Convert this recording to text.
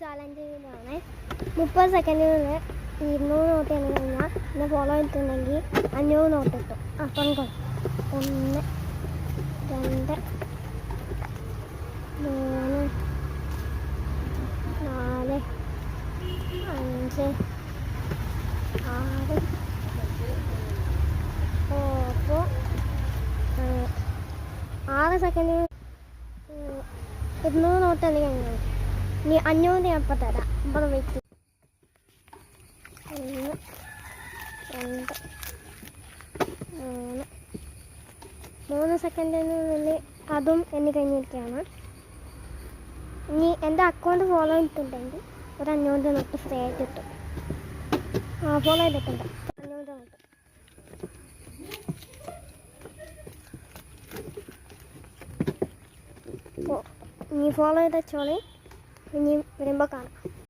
Challenge ചെയ്തതാണ്. 30 സെക്കൻഡിനുള്ളിൽ 200 not എന്ന് കഴിഞ്ഞാൽ എന്നെ ഫോളോ ചെയ്തിട്ടുണ്ടെങ്കിൽ 500 നോട്ട് കിട്ടും. അപ്പം 1 2 3 4 5 6 അപ്പോൾ 6 സെക്കൻഡിന് 200 നോട്ട് എന്ന് കഴിഞ്ഞാൽ ഇനി 500 ഞാൻ അപ്പം തരാം. ഇവിടെ വെച്ച് 1 2 3 സെക്കൻഡിനുള്ളിൽ അതും എണ്ണി കഴിഞ്ഞിരിക്കുകയാണ്. ഇനി എൻ്റെ അക്കൗണ്ട് ഫോളോ ചെയ്തിട്ടുണ്ടെങ്കിൽ ഒരു 500 നോട്ട് ഫ്രീ ആയിട്ട് കിട്ടും. ഫോളോ ചെയ്തിട്ടുണ്ട് 500 നോട്ട്. ഇനി ഫോളോ ചെയ്ത വെച്ചോളി. ഇനി വരുമ്പോൾ കാണാം.